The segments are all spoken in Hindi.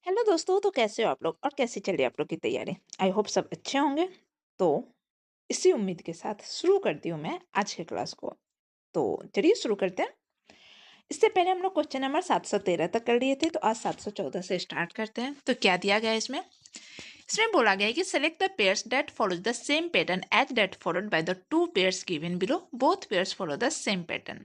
हेलो दोस्तों, तो कैसे हो आप लोग और कैसी चल रही है आप लोग की तैयारी। आई होप सब अच्छे होंगे। तो इसी उम्मीद के साथ शुरू करती हूँ मैं आज के क्लास को। तो चलिए शुरू करते हैं। इससे पहले हम लोग क्वेश्चन नंबर 713 तक कर लिए थे, तो आज 714 से स्टार्ट करते हैं। तो क्या दिया गया है इसमें? इसमें बोला गया है कि select the pairs that follows the same pattern as that followed by the two pairs given below, both pairs follow the same pattern.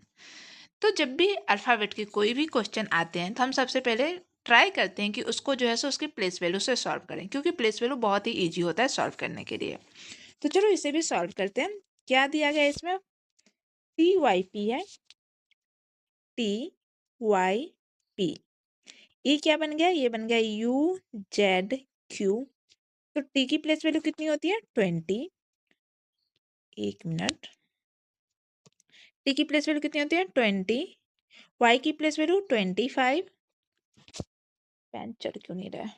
तो जब भी अल्फ़ाबेट के कोई भी क्वेश्चन आते हैं तो हम सबसे पहले ट्राई करते हैं कि उसको जो है सो उसकी प्लेस वैल्यू से सॉल्व करें, क्योंकि प्लेस वैल्यू बहुत ही ईजी होता है सॉल्व करने के लिए। तो चलो इसे भी सॉल्व करते हैं। क्या दिया गया इसमें? टी वाई पी है, टी वाई पी। ये क्या बन गया? ये बन गया यू जेड क्यू। तो टी की प्लेस वैल्यू कितनी होती है? 20। एक मिनट। टी की प्लेस वैल्यू कितनी होती है? 20। वाई की प्लेस वैल्यू 25। पेन चढ़ क्यों नहीं रहा है?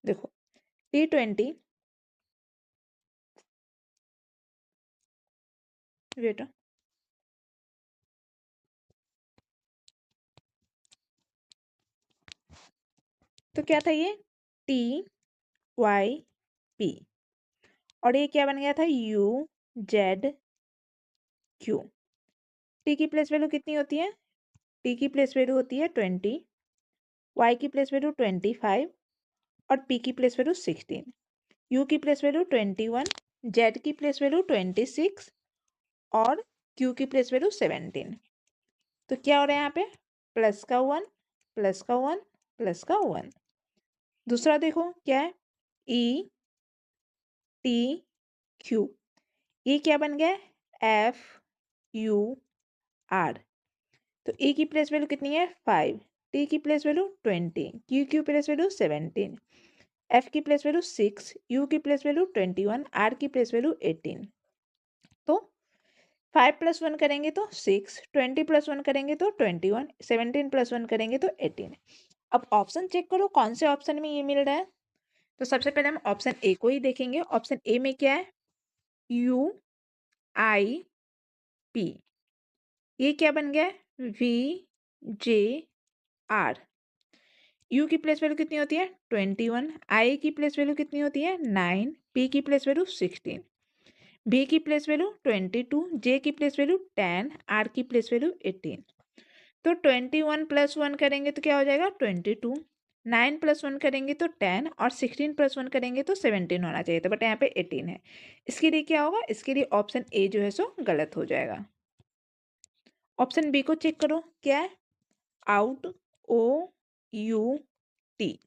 देखो, T20, बेटा, तो क्या था ये? T Y P. और ये क्या बन गया था? U Z Q. टी की प्लेस वैल्यू कितनी होती है? टी की प्लेस वैल्यू होती है 20, वाई की प्लेस वैल्यू 25 और पी की प्लेस वैल्यू 16। यू की प्लेस वैल्यू 21, जेड की प्लेस वैल्यू 26 और क्यू की प्लेस वैल्यू 17। तो क्या हो रहा है यहाँ पे? प्लस का 1, प्लस का 1, प्लस का 1। दूसरा देखो क्या है? E T Q. ये क्या बन गया? F U R. तो ए की प्लेस वैल्यू कितनी है? 5। टी की प्लेस वैल्यू 20, क्यू की प्लेस वैल्यू 17, एफ की प्लेस वैल्यू 6, यू की प्लेस वैल्यू 21, आर की प्लेस वैल्यू 18। तो 5 प्लस 1 करेंगे तो 6, 20 प्लस 1 करेंगे तो 21, 17 प्लस 1 करेंगे तो 18। अब ऑप्शन चेक करो कौन से ऑप्शन में ये मिल रहा है। तो सबसे पहले हम ऑप्शन ए को ही देखेंगे। ऑप्शन ए में क्या है? U I P. ये क्या बन गया? V J R. यू की प्लेस वैल्यू कितनी होती है? 21। आई की प्लेस वैल्यू कितनी होती है? 9। पी की प्लेस वैल्यू 16। बी की प्लेस वैल्यू 22। जे की प्लेस वैल्यू 10। आर की प्लेस वैल्यू 18। तो 21 प्लस 1 करेंगे तो क्या हो जाएगा? 22। 9 प्लस 1 करेंगे तो 10 और 16 प्लस 1 करेंगे तो 17 होना चाहिए था, बट यहाँ पे 18 है। इसके लिए क्या होगा? इसके लिए ऑप्शन ए जो है सो गलत हो जाएगा। ऑप्शन बी को चेक करो क्या है? Out, O U T.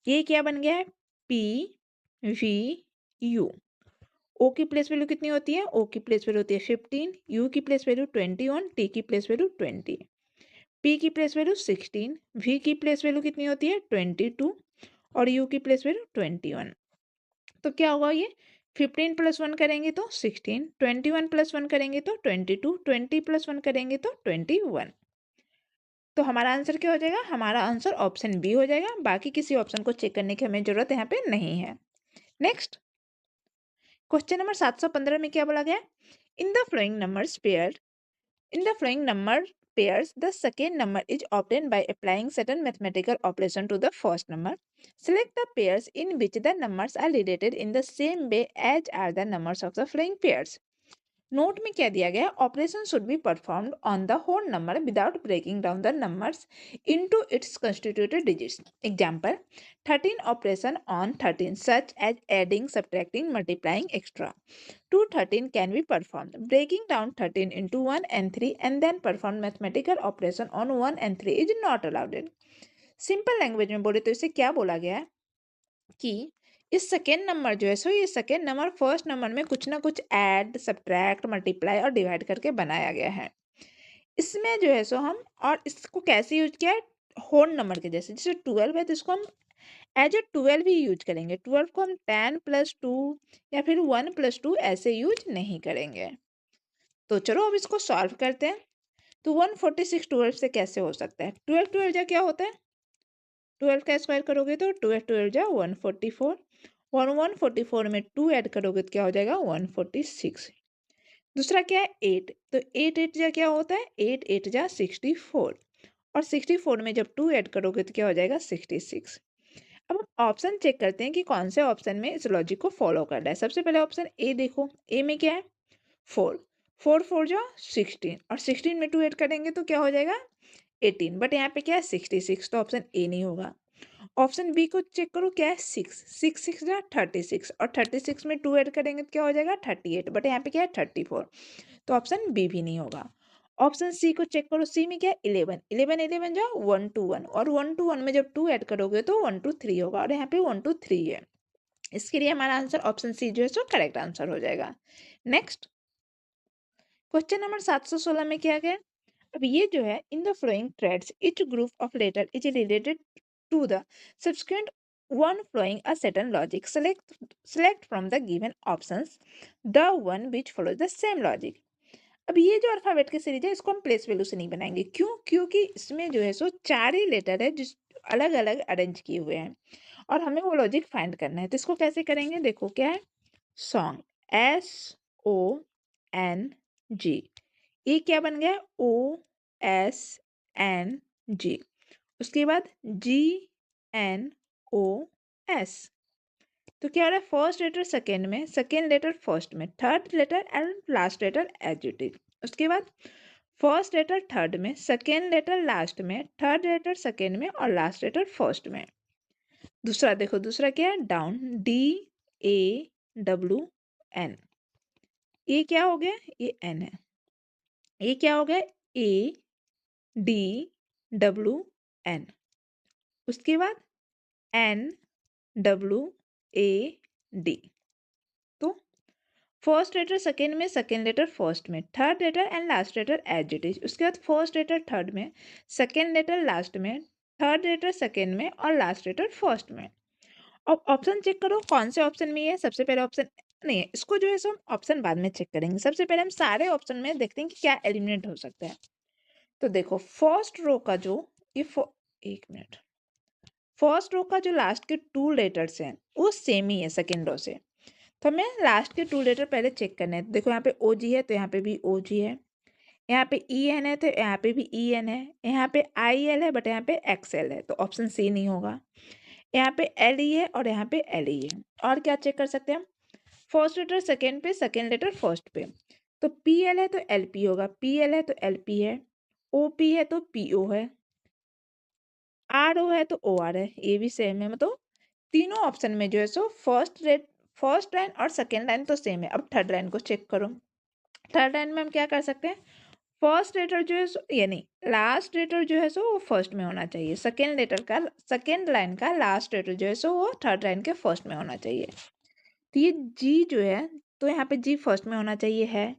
ये क्या बन गया है? P V you. ओ की प्लेस वैल्यू कितनी होती है? ओ की प्लेस वैल्यू होती है 15, यू की प्लेस वैल्यू 21, टी की प्लेस वैल्यू 20, पी की प्लेस वैल्यू 16, वी की प्लेस वैल्यू कितनी होती है? 22 और यू की प्लेस वैल्यू 21। तो क्या होगा ये? 15 प्लस 1 करेंगे तो 16, 21 प्लस 1 करेंगे तो 22, 20 प्लस 1 करेंगे तो 21। तो हमारा आंसर क्या हो जाएगा? हमारा आंसर ऑप्शन बी हो जाएगा। बाकी किसी ऑप्शन को चेक करने की हमें जरूरत यहाँ पे नहीं है। नेक्स्ट क्वेश्चन नंबर 715 में क्या बोला गया? In the flowing numbers pair, in the flowing number pairs, the second number is obtained by applying certain mathematical operation to the first number. Select the pairs in which the numbers are related in the same way as are the numbers of the flowing pairs. Note में क्या दिया गया? Operation should be performed on the whole number without breaking down the numbers into its constituted digits. Example, 13 operation on 13 such as adding, subtracting, multiplying extra to 13 can be performed. Breaking down 13 into 1 and 3 and then perform mathematical operation on 1 and 3 is not allowed. Simple language में बोले तो इसे क्या बोला गया है कि इस सेकेंड नंबर जो है सो ये सेकेंड नंबर फर्स्ट नंबर में कुछ ना कुछ ऐड, सब्ट्रैक्ट, मल्टीप्लाई और डिवाइड करके बनाया गया है। इसमें जो है सो हम और इसको कैसे यूज किया है? होल नंबर के जैसे, जैसे 12 है तो इसको हम एज ए 12 ही यूज करेंगे। 12 को हम 10 प्लस 2 या फिर 1 प्लस 2 ऐसे यूज नहीं करेंगे। तो चलो अब इसको सॉल्व करते हैं। तो 146 12 से कैसे हो सकता है? 12 12 जा क्या होता है? 12 का स्क्वायर करोगे तो 12 12 जा 144 और 144 में 2 ऐड करोगे तो क्या हो जाएगा? 146। दूसरा क्या है? 8। तो 8 8 जा क्या होता है? 8 8 जा 64 और 64 में जब 2 ऐड करोगे तो क्या हो जाएगा 66। अब हम ऑप्शन चेक करते हैं कि कौन से ऑप्शन में इस लॉजिक को फॉलो कर रहा है। सबसे पहले ऑप्शन ए देखो, ए में क्या है 4, 4 4 जो 16 और 16 में 2 ऐड करेंगे तो क्या हो जाएगा 18, बट यहाँ पे क्या है 66, तो ऑप्शन ए नहीं होगा। ऑप्शन बी को चेक करो, क्या है 6, 6 6 जा 36 और 36 में 2 ऐड करेंगे तो क्या हो जाएगा 38, बट यहाँ पे क्या है 34, तो ऑप्शन बी भी नहीं होगा। ऑप्शन सी को चेक करो, सी में क्या है 11, 11 11 जो 1 2 1 और 1 2 1 में जब 2 ऐड करोगे तो 1 2 3 होगा और यहाँ पे 1 2 3 है। इसके लिए हमारा आंसर ऑप्शन सी जो है सो करेक्ट आंसर हो जाएगा। नेक्स्ट क्वेश्चन नंबर 716 में क्या गया, अब ये जो है in the flowing threads each group of letter is related to the subsequent one following a certain logic. Select from the given options the one which follows the same logic. अब ये जो अल्फाबेट की सीरीज है इसको हम प्लेस वैल्यू से नहीं बनाएंगे, क्यों? क्योंकि इसमें जो है सो 4 ही लेटर है जिस अलग अलग अरेंज किए हुए हैं और हमें वो लॉजिक फाइंड करना है। तो इसको कैसे करेंगे, देखो क्या है सॉन्ग, SONG, ये क्या बन गया OSNG, उसके बाद GNOS, तो क्या हो रहा है फर्स्ट लेटर सेकेंड में, सेकेंड लेटर फर्स्ट में, third letter and last letter as it is, उसके बाद फर्स्ट लेटर थर्ड में, सेकेंड लेटर लास्ट में, थर्ड लेटर सेकेंड में और लास्ट लेटर फर्स्ट में। दूसरा देखो, दूसरा क्या है डाउन, DAWN, ये क्या हो गया ये N है, ये क्या हो गया ADWN, उसके बाद NWAD, तो फर्स्ट लेटर सेकेंड में, सेकेंड लेटर फर्स्ट में, third letter and last letter as it is, उसके बाद फर्स्ट लेटर थर्ड में, सेकेंड लेटर लास्ट में, थर्ड लेटर सेकेंड में और लास्ट लेटर फर्स्ट में। अब ऑप्शन चेक करो कौन से ऑप्शन में है। सबसे पहले ऑप्शन नहीं है, इसको जो है सो हम ऑप्शन बाद में चेक करेंगे। सबसे पहले हम सारे ऑप्शन में देखते हैं कि क्या एलिमिनेट हो सकता है। तो देखो फर्स्ट रो का जो एक मिनट, फर्स्ट रो का जो लास्ट के 2 लेटर्स हैं वो सेम ही है सेकेंड रो से, तो हमें लास्ट के 2 लेटर पहले चेक करने हैं। देखो यहाँ पे OG है तो यहाँ पे भी OG है, यहाँ पे EN है तो यहाँ पे भी EN है, यहाँ पे IL है बट यहाँ पे XL है, तो ऑप्शन सी नहीं होगा। यहाँ पे LE है और यहाँ पे LE है। और क्या चेक कर सकते हैं हम, फर्स्ट लेटर सेकेंड पे, सेकेंड लेटर फर्स्ट पे, तो PL है तो LP होगा, PL है तो LP है, OP है तो PO है, RO है तो OR है, ये भी सेम है। मतलब तीनों ऑप्शन में जो है सो फर्स्ट लाइन और सेकेंड लाइन तो सेम है। अब थर्ड लाइन को चेक करो, थर्ड लाइन में हम क्या कर सकते हैं, फर्स्ट लेटर जो है यानी लास्ट लेटर जो है सो वो फर्स्ट में होना चाहिए, सेकेंड लेटर का सेकेंड लाइन का लास्ट लेटर जो है सो वो थर्ड लाइन के फर्स्ट में होना चाहिए। तो ये जी जो है तो यहाँ पे जी फर्स्ट में होना चाहिए है,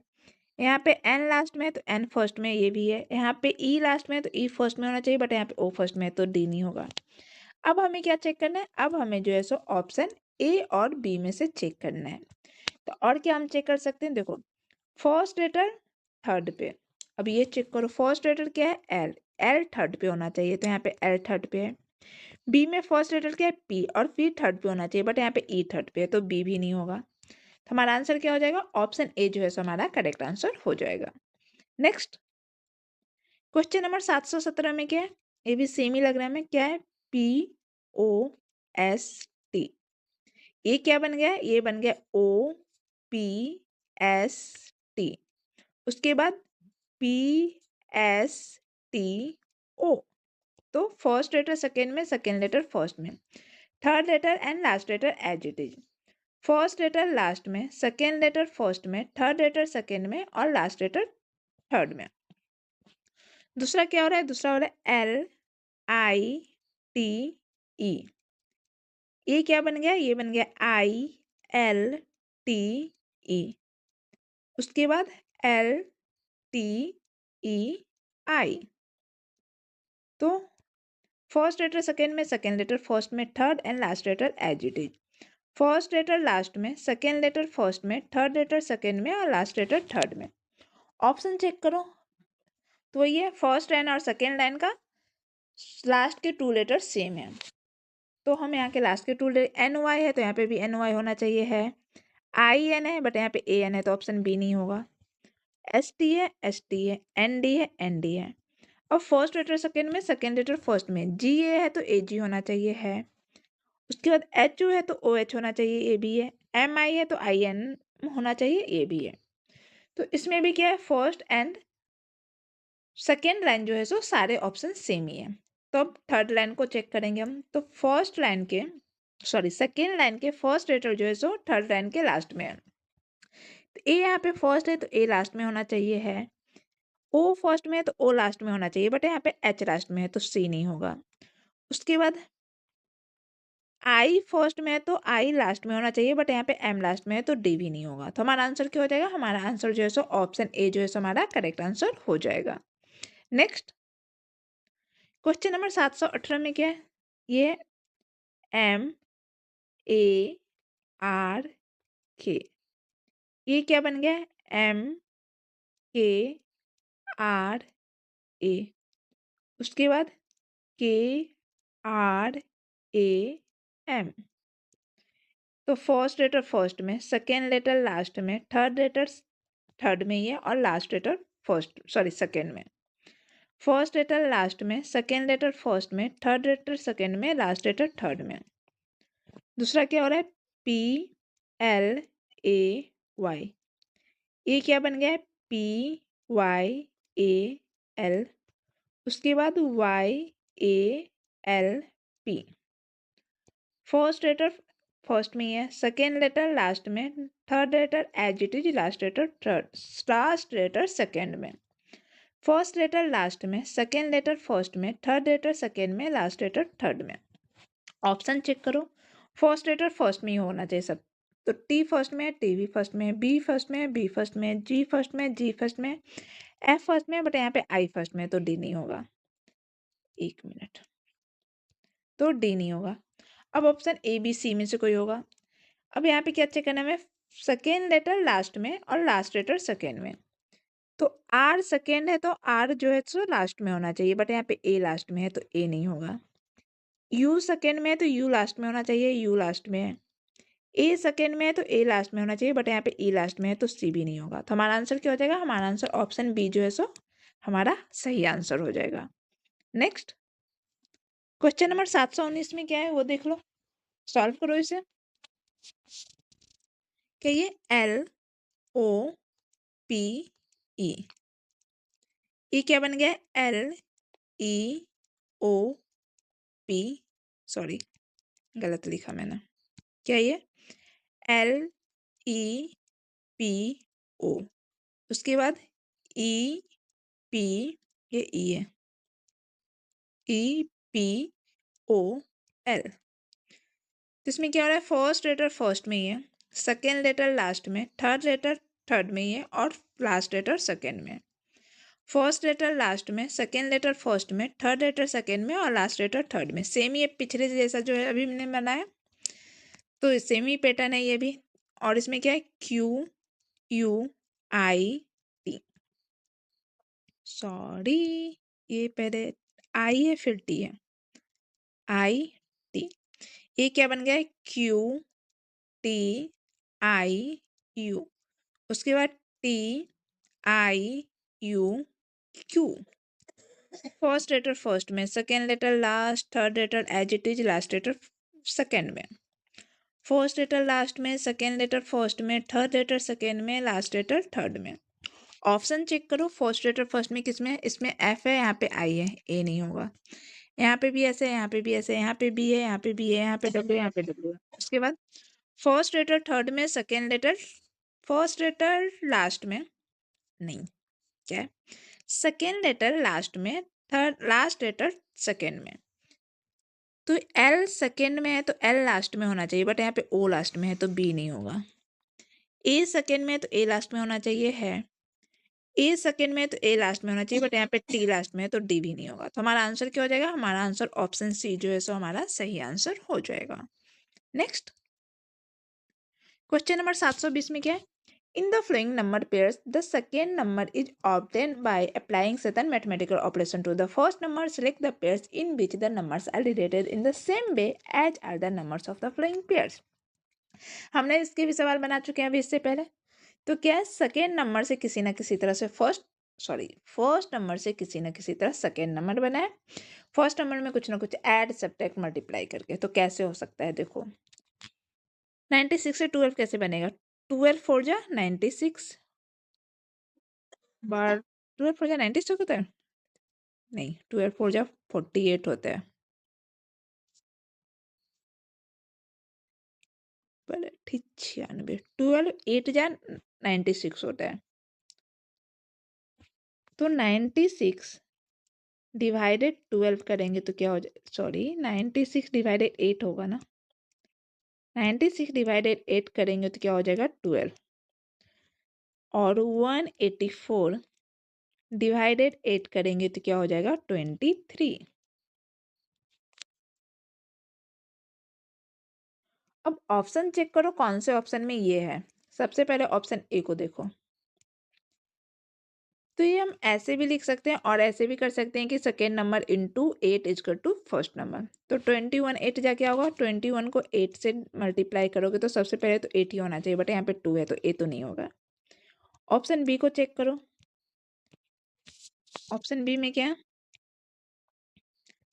यहाँ पे एन लास्ट में है तो एन फर्स्ट में, ये भी है, यहाँ पे ई लास्ट में है तो ई फर्स्ट में होना चाहिए, बट यहाँ पे ओ फर्स्ट में है तो डी नहीं होगा। अब हमें क्या चेक करना है, अब हमें जो है सो ऑप्शन ए और बी में से चेक करना है। तो और क्या हम चेक कर सकते हैं, देखो फर्स्ट लेटर थर्ड पे, अब ये चेक करो फर्स्ट लेटर क्या है एल, एल थर्ड पे होना चाहिए तो यहाँ पे एल थर्ड पे है। बी में फर्स्ट लेटर क्या है पी और पी थर्ड पे होना चाहिए, बट यहाँ पे ई थर्ड पे है तो बी भी नहीं होगा। तो हमारा आंसर क्या हो जाएगा, ऑप्शन ए जो है सो हमारा करेक्ट आंसर हो जाएगा। नेक्स्ट क्वेश्चन नंबर 717 में क्या है, ये भी सेम ही लग रहा है हमें, क्या है POST, ये क्या बन गया, ये बन गया OPST, उसके बाद PSTO, तो फर्स्ट लेटर सेकेंड में, सेकेंड लेटर फर्स्ट में, third letter and last letter as it is, first letter last में, सेकेंड लेटर फर्स्ट में, थर्ड लेटर सेकेंड में और लास्ट लेटर थर्ड में। दूसरा क्या हो रहा है, दूसरा हो रहा है LITE, ये क्या बन गया, ये बन गया ILTE, उसके बाद LTEI, तो फर्स्ट लेटर सेकेंड में, सेकेंड लेटर फर्स्ट में, third and last letter as it is, first letter last में, सेकेंड लेटर फर्स्ट में, थर्ड लेटर सेकेंड में और लास्ट लेटर थर्ड में। ऑप्शन चेक करो, तो ये फर्स्ट लाइन और सेकेंड लाइन का लास्ट के 2 लेटर सेम है, तो हम यहाँ के लास्ट के 2 लेटर NY है तो यहाँ पे भी NY होना चाहिए है, IN है बट यहाँ पे AN है तो ऑप्शन बी नहीं होगा, ST है, ST है, ND है, ND है। अब फर्स्ट लेटर सेकेंड में, सेकेंड लेटर फर्स्ट में, जी ए है तो ए जी होना चाहिए है। उसके बाद एच यू है तो ओ एच होना चाहिए, ए भी है। एम आई है तो आई एन होना चाहिए, ए भी है। तो इसमें भी क्या है, फर्स्ट एंड सेकेंड लाइन जो है सो सारे ऑप्शन सेम ही है। तो अब थर्ड लाइन को चेक करेंगे हम। तो फर्स्ट लाइन के सॉरी सेकेंड लाइन के फर्स्ट लेटर जो है सो थर्ड लाइन के लास्ट में है। तो ए यहाँ पे फर्स्ट है तो ए लास्ट में होना चाहिए है। ओ फर्स्ट में है तो ओ लास्ट में होना चाहिए, बट यहाँ पे एच लास्ट में है तो सी नहीं होगा। उसके बाद आई फर्स्ट में है तो आई लास्ट में होना चाहिए, बट यहाँ पे एम लास्ट में है तो डी भी नहीं होगा। तो हमारा आंसर क्या हो जाएगा, हमारा आंसर जो है सो ऑप्शन ए जो है सो हमारा करेक्ट आंसर हो जाएगा। नेक्स्ट क्वेश्चन नंबर 718 में क्या है, ये एम ए आर के, ये क्या बन गया, एम के आर ए। उसके बाद के आर ए एम। तो फर्स्ट लेटर फर्स्ट में, सेकेंड लेटर लास्ट में, थर्ड लेटर थर्ड में ही है और last letter first sorry second में। फर्स्ट लेटर लास्ट में, सेकेंड लेटर फर्स्ट में, थर्ड लेटर सेकेंड में, लास्ट लेटर थर्ड में। दूसरा क्या हो रहा है, पी एल ए वाई, ये क्या बन गया है, पी वाई ए एल। उसके बाद Y A L P. First letter first में ही है, सेकेंड लेटर लास्ट में, third letter as it is, last letter third, last letter second में। फर्स्ट लेटर लास्ट में, सेकेंड लेटर फर्स्ट में, थर्ड लेटर सेकेंड में, लास्ट लेटर थर्ड में। ऑप्शन चेक करो, फर्स्ट लेटर फर्स्ट में ही होना चाहिए सब। तो टी फर्स्ट में है, टी भी फर्स्ट में है, बी फर्स्ट में है, बी फर्स्ट में है, जी फर्स्ट में है, जी फर्स्ट में है, एफ फर्स्ट में है, बट यहाँ पे आई फर्स्ट में है तो डी नहीं होगा। एक मिनट, तो डी नहीं होगा। अब ऑप्शन ए बी सी में से कोई होगा। अब यहाँ पे क्या चेक करना है, सेकेंड लेटर लास्ट में और लास्ट लेटर सेकेंड में। तो आर सेकेंड है तो आर जो है सो लास्ट में होना चाहिए, बट यहाँ पे ए लास्ट में है तो ए नहीं होगा। यू सेकेंड में है तो यू लास्ट में होना चाहिए, यू लास्ट में है। ए सेकेंड में है तो ए लास्ट में होना चाहिए, बट यहाँ पे ई लास्ट में है तो सी भी नहीं होगा। तो हमारा आंसर क्या हो जाएगा, हमारा आंसर ऑप्शन बी जो है सो हमारा सही आंसर हो जाएगा। नेक्स्ट क्वेश्चन नंबर 719 में क्या है वो देख लो, सॉल्व करो इसे। क्या ये एल ओ पी ई, ये क्या बन गया, L E O P, sorry गलत लिखा मैंने। क्या ये एल ई पी ओ, उसके बाद ई पी, ये ई है, ई पी ओ एल। तो इसमें क्या हो रहा है, फर्स्ट लेटर फर्स्ट में ही है, सेकेंड लेटर लास्ट में, थर्ड लेटर थर्ड में ही है और लास्ट लेटर सेकेंड में। फर्स्ट लेटर लास्ट में, सेकेंड लेटर फर्स्ट में, थर्ड लेटर सेकेंड में और लास्ट लेटर थर्ड में। सेम ये पिछले जैसा जो है अभी मैंने बनाया, तो सेम ही पैटर्न है ये भी। और इसमें क्या है, Q U I T, sorry ये पहले आई है फिर टी है, आई टी। ये क्या बन गया है, क्यू टी आई यू। उसके बाद T I U Q. First letter first में, second letter last, third letter as it is, last letter second में। फर्स्ट लेटर लास्ट में, सेकेंड लेटर फर्स्ट में, थर्ड लेटर सेकेंड में, लास्ट लेटर थर्ड में। ऑप्शन चेक करो, फर्स्ट लेटर फर्स्ट में किसमें है, इसमें एफ है, यहाँ पे आई है, ए नहीं होगा। यहाँ पे भी ऐसे है, यहाँ पे भी ऐसे है, यहाँ पे बी है, यहाँ पे बी है, यहाँ पे डब्ल्यू, यहाँ पे डब्ल्यू है। उसके बाद फर्स्ट लेटर थर्ड में, second letter first letter last में नहीं, क्या है, सेकेंड लेटर लास्ट में, थर्ड लास्ट लेटर सेकेंड में। तो एल सेकेंड में है तो एल लास्ट में होना चाहिए, बट यहाँ पे ओ लास्ट में है तो बी नहीं होगा। ए सेकेंड में है तो ए लास्ट में होना चाहिए है, ए सेकेंड में है तो ए लास्ट में होना चाहिए, बट यहाँ पे टी लास्ट में है तो डी भी नहीं होगा। तो हमारा आंसर क्या हो जाएगा, हमारा आंसर ऑप्शन सी जो है सो हमारा सही आंसर हो जाएगा। नेक्स्ट क्वेश्चन नंबर 720 में क्या है, in the flowing number pairs the second number is obtain by applying certain mathematical operation to the first number. Select the pairs in which the numbers are related in the same way as are the numbers of the following pairs. हमने इसके भी सवाल बना चुके हैं अभी इससे पहले। तो क्या है, सेकेंड नंबर से किसी ना किसी तरह से फर्स्ट फर्स्ट नंबर से किसी ना किसी तरह सेकेंड नंबर बनाए, फर्स्ट नंबर में कुछ ना कुछ ऐड सब्ट्रैक्ट मल्टीप्लाई करके। तो कैसे हो सकता है देखो, 96 से 12 कैसे बनेगा, 12 4 जा 96 बार 12 4 जा 96 होता है, नहीं 12 4 जा 48 होता है, पहले ठीक 96, 12 8 जा 96 होता है। तो 96 डिवाइडेड 12 करेंगे तो क्या हो जाए, 96 डिवाइडेड 8 होगा ना, 96 डिवाइडेड 8 करेंगे तो क्या हो जाएगा 12, और 184 डिवाइडेड 8 करेंगे तो क्या हो जाएगा 23। अब ऑप्शन चेक करो कौन से ऑप्शन में ये है। सबसे पहले ऑप्शन ए को देखो, तो ये हम ऐसे भी लिख सकते हैं और ऐसे भी कर सकते हैं कि second number into 8 is equal to first number. तो 21 8 जा क्या होगा, 21 को 8 से मल्टीप्लाई करोगे तो सबसे पहले तो 8 ही होना चाहिए, बट यहाँ पे 2 है तो ए तो नहीं होगा। ऑप्शन बी को चेक करो, ऑप्शन बी में क्या है,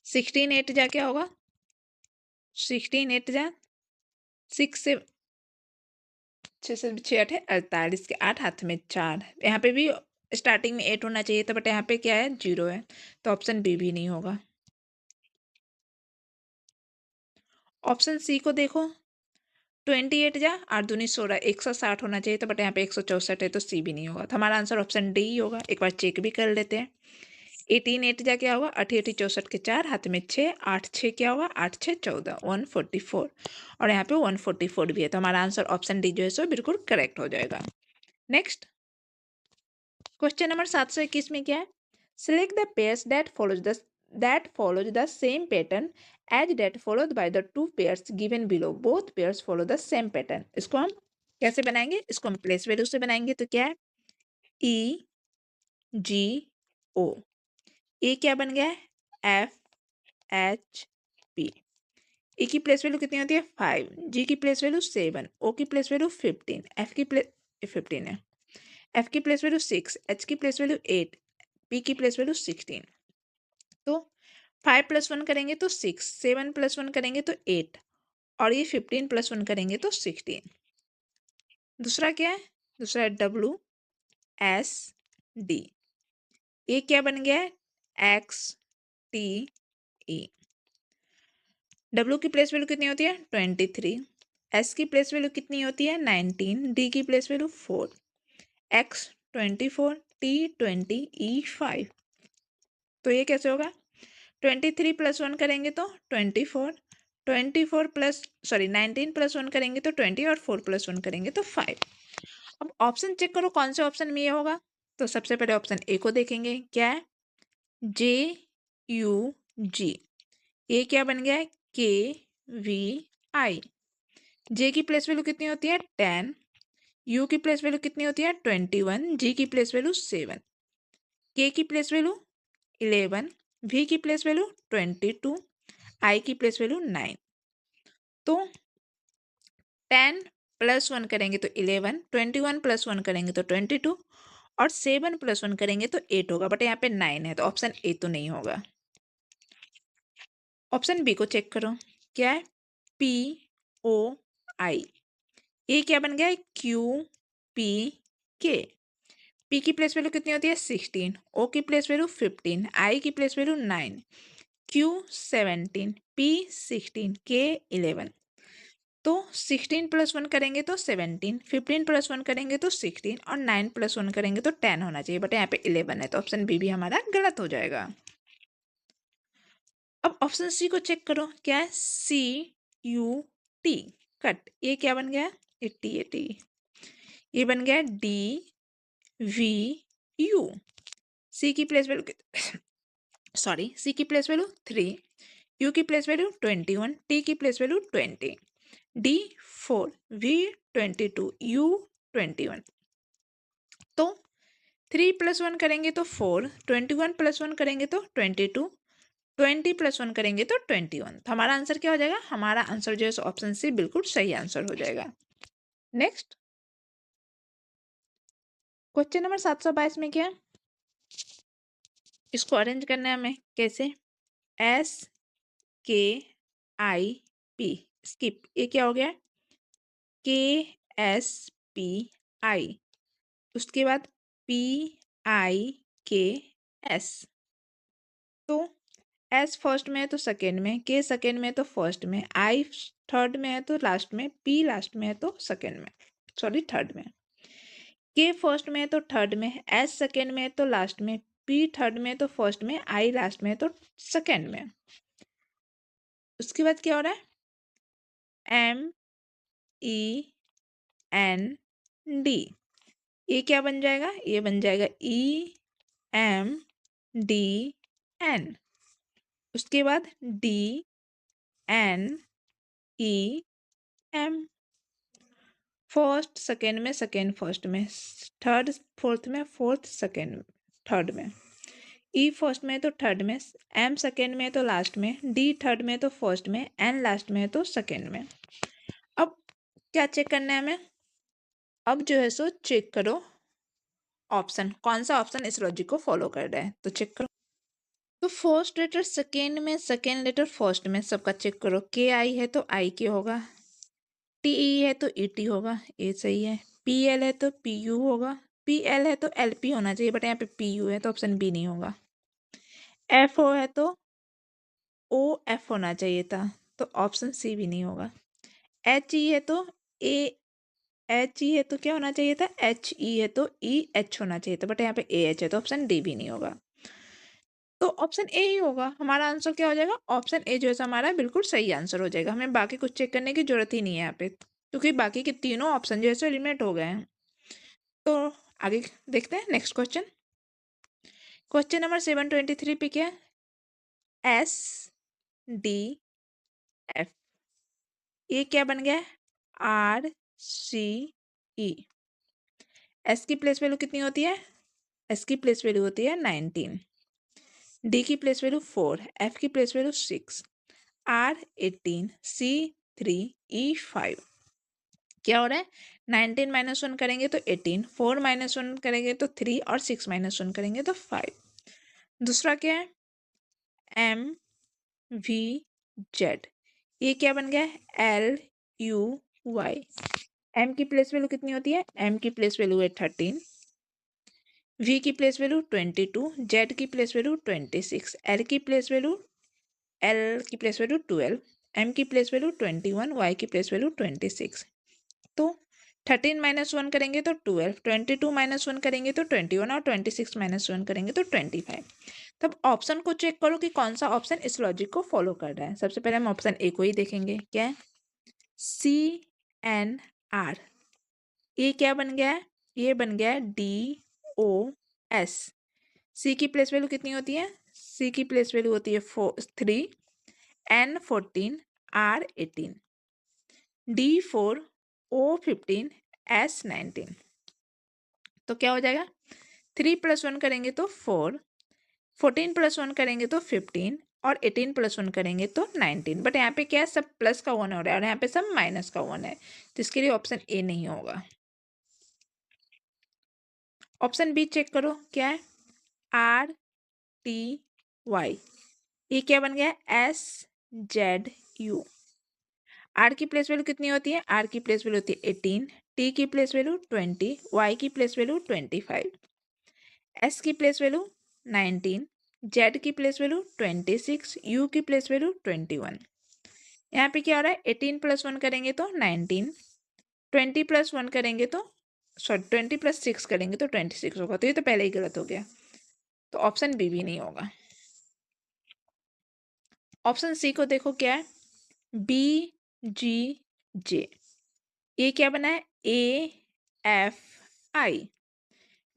16 8 जा क्या होगा, 16 8 जा 6 से 6 से 6 8 है 48 के 8 हाथ में 4, यहाँ पे भी स्टार्टिंग में 8 होना चाहिए था, बट यहाँ पे क्या है 0 है, तो ऑप्शन बी भी नहीं होगा। ऑप्शन सी को देखो, 28 जा 8 दूनी 16 160 होना चाहिए था, बट यहाँ पे 164 है तो सी भी नहीं होगा, तो हमारा आंसर ऑप्शन डी ही होगा। एक बार चेक भी कर लेते हैं। 18 8 जा क्या होगा, 88 64 के 4 हाथ में 6 8 6 क्या होगा, 8 6 14 144, और यहाँ पे 144 भी है, तो हमारा आंसर ऑप्शन डी जो है सो बिल्कुल करेक्ट हो जाएगा। नेक्स्ट क्वेश्चन नंबर 721 में क्या है, select the pairs that follows the same pattern as that followed by the two pairs given below. Both pairs follow the same pattern. इसको हम कैसे बनाएंगे, इसको हम प्लेस वैल्यू से बनाएंगे, तो क्या है ई जी ओ, ए क्या बन गया है एफ एच पी, ए की प्लेस वैल्यू कितनी होती है 5, जी की प्लेस वैल्यू 7, ओ की प्लेस वैल्यू 15, एफ की प्लेस 15 है, एफ की प्लेस वैल्यू 6, एच की प्लेस वैल्यू 8, पी की प्लेस वैल्यू 16। तो 5 + 1 करेंगे तो 6, 7 + 1 करेंगे तो 8, और ये 15 + 1 करेंगे तो 16। दूसरा क्या है, दूसरा है डब्ल्यू एस डी, ये क्या बन गया है एक्स टी ई, डब्ल्यू की प्लेस वैल्यू कितनी होती है 23, एस की प्लेस वैल्यू कितनी होती है 19, डी की प्लेस वैल्यू 4, एक्स 24, टी 20, ई 5। तो ये कैसे होगा, 23 + 1 करेंगे तो 24, 19 + 1 करेंगे तो 20, और 4 + 1 करेंगे तो 5। अब ऑप्शन चेक करो कौन से ऑप्शन में ये होगा। तो सबसे पहले ऑप्शन ए को देखेंगे, क्या है जे यू जी, ये क्या बन गया है के वी आई, जे की प्लेस वैल्यू कितनी होती है 10, यू की प्लेस वैल्यू कितनी होती है 21, जी की प्लेस वैल्यू 7, के की प्लेस वैल्यू 11, वी की प्लेस वैल्यू 22, आई की प्लेस वैल्यू 9। तो 10 + 1 करेंगे तो 11, 21 + 1 करेंगे तो 22, और 7 + 1 करेंगे तो 8 होगा, बट यहाँ पे 9 है तो ऑप्शन ए तो नहीं होगा। ऑप्शन बी को चेक करो, क्या है पी ओ आई, ये क्या बन गया है क्यू पी के, पी की प्लेस वैल्यू कितनी होती है 16, ओ की प्लेस वैल्यू 15, आई की प्लेस वैल्यू 9, क्यू 17, पी 16, के 11। तो 16 + 1 करेंगे तो 17, 15 + 1 करेंगे तो 16, और 9 + 1 करेंगे तो 10 होना चाहिए, बट यहाँ पे 11 है, तो ऑप्शन बी भी हमारा गलत हो जाएगा। अब ऑप्शन सी को चेक करो, क्या है सी यू टी कट, ये क्या बन गया ये टी, ये बन गया डी वी यू, सी की प्लेस वैल्यू सी की प्लेस वैल्यू 3, यू की प्लेस वैल्यू 21, टी की place value 20, D 4, V 22, U 21। तो 3 + 1 करेंगे तो 4, 21 + 1 करेंगे तो 22, 20 + 1 करेंगे तो 21। तो हमारा आंसर क्या हो जाएगा, हमारा आंसर जो है ऑप्शन सी बिल्कुल सही आंसर हो जाएगा। नेक्स्ट क्वेश्चन नंबर 722 में क्या है, इसको अरेंज करना है हमें कैसे, SKIP स्किप, ये क्या हो गया KSPI, उसके बाद PIKS। तो एस फर्स्ट में है तो सेकेंड में, के सेकेंड में है तो फर्स्ट में, आई थर्ड में है तो लास्ट में, पी लास्ट में है तो सेकेंड में, सॉरी थर्ड में। के फर्स्ट में है तो थर्ड में, एस सेकेंड में है तो लास्ट में, पी थर्ड में है तो फर्स्ट में, आई लास्ट में है तो सेकेंड में। उसके बाद क्या हो रहा है, MEND, ये क्या बन जाएगा, ये बन जाएगा EMDN। उसके बाद DNEM, फर्स्ट सेकेंड में, सेकेंड फर्स्ट में, थर्ड फोर्थ में, फोर्थ सेकेंड थर्ड में, ई फर्स्ट में है तो थर्ड में, एम सेकेंड में है तो लास्ट में, डी थर्ड में है तो फर्स्ट में, एन लास्ट में है तो सेकेंड में। अब क्या चेक करना है हमें, अब जो है सो चेक करो ऑप्शन, कौन सा ऑप्शन इस लॉजिक को फॉलो कर रहा है, तो चेक करो। तो फर्स्ट लेटर सेकेंड में, सेकेंड लेटर फर्स्ट में, सबका चेक करो। के आई है तो आई के होगा, टी ई है तो ई टी होगा, ये सही है। पी एल है तो पी यू होगा, पी एल है तो एल पी होना चाहिए, बट यहाँ पे पी यू है तो ऑप्शन बी नहीं होगा। एफ ओ है तो ओ एफ होना चाहिए था, तो ऑप्शन सी भी नहीं होगा। एच ई है तो ए, एच ई है तो क्या होना चाहिए था, एच ई है तो ई एच होना चाहिए था, बट यहाँ पे ए एच है तो ऑप्शन डी भी नहीं होगा। तो ऑप्शन ए ही होगा हमारा आंसर। क्या हो जाएगा, ऑप्शन ए जो है हमारा बिल्कुल सही आंसर हो जाएगा। हमें बाकी कुछ चेक करने की जरूरत ही नहीं है यहाँ पे, क्योंकि बाकी के तीनों ऑप्शन जो है एलिमिनेट हो गए हैं। तो आगे देखते हैं नेक्स्ट क्वेश्चन। क्वेश्चन नंबर 723 पे क्या है, SDF, ये क्या बन गया, RCE। एस की प्लेस वैल्यू कितनी होती है, एस की प्लेस वैल्यू होती है 19, डी की प्लेस वैल्यू 4, एफ की place value 6, R 18, C 3, E 5। क्या हो रहा है, 19 माइनस 1 करेंगे तो 18, 4 माइनस 1 करेंगे तो 3, और 6 माइनस 1 करेंगे तो 5। दूसरा क्या है, MVZ, ये क्या बन गया, LUY। एम की प्लेस वैल्यू कितनी होती है, एम की प्लेस वैल्यू है 13, वी की प्लेस वैल्यू 22, जेड की प्लेस वैल्यू 26, एल की प्लेस वैल्यू 12, एम की प्लेस वैल्यू 21, वाई की प्लेस वैल्यू 26। तो 13 माइनस 1 करेंगे तो 12, 22 माइनस 1 करेंगे तो 21, और 26 माइनस 1 करेंगे तो 25। तब ऑप्शन को चेक करो कि कौन सा ऑप्शन इस लॉजिक को फॉलो कर रहा है। सबसे पहले हम ऑप्शन ए को ही देखेंगे, क्या है, CNR, ये क्या बन गया है, ये बन गया है DOS। सी की प्लेस वैल्यू कितनी होती है, सी की प्लेस वैल्यू होती है 3, N 14, R 18, D 4, O 15, S 19। तो क्या हो जाएगा, 3 + 1 करेंगे तो 4, 14 + 1 करेंगे तो 15, और 18 + 1 करेंगे तो 19। बट यहाँ पे क्या है, सब प्लस का 1 हो रहा है और यहाँ पे सब माइनस का 1 है, तो इसके लिए ऑप्शन ए नहीं होगा। ऑप्शन बी चेक करो, क्या है, RTY, ये क्या बन गया, SZU। आर की प्लेस वैल्यू कितनी होती है, आर की प्लेस वैल्यू होती है 18, टी की प्लेस वैल्यू 20, वाई की प्लेस वैल्यू 25, एस की प्लेस वैल्यू 19, जेड की प्लेस वैल्यू 26, यू की प्लेस वैल्यू 21। यहाँ पे क्या हो रहा है, 18 + 1 करेंगे तो 19, 20 + 1 करेंगे तो, सॉरी 20 + 6 करेंगे तो 26 होगा, तो ये तो पहले ही गलत हो गया, तो ऑप्शन बी भी नहीं होगा। ऑप्शन सी को देखो, क्या है, BGJ, ये क्या बना है, AFI।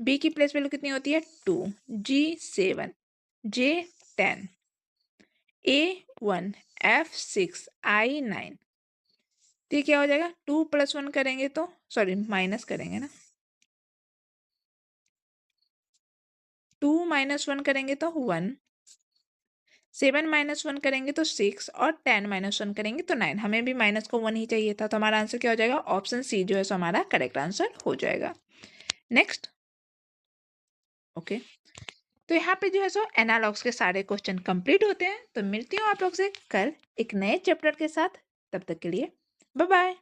बी की प्लेस वैल्यू कितनी होती है 2, G 7, J 10, A 1, F 6, I 9। तो ये क्या हो जाएगा, 2 + 1 करेंगे तो, सॉरी माइनस करेंगे ना, 2 - 1 करेंगे तो 1, 7 - 1 करेंगे तो 6, और 10 - 1 करेंगे तो 9। हमें भी माइनस को 1 ही चाहिए था, तो हमारा आंसर क्या हो जाएगा, ऑप्शन सी जो है सो हमारा करेक्ट आंसर हो जाएगा। नेक्स्ट, ओके, तो यहाँ पे जो है सो एनालॉग्स के सारे क्वेश्चन कंप्लीट होते हैं। तो मिलती हूँ आप लोग से कल एक नए चैप्टर के साथ। तब तक के लिए बाय बाय।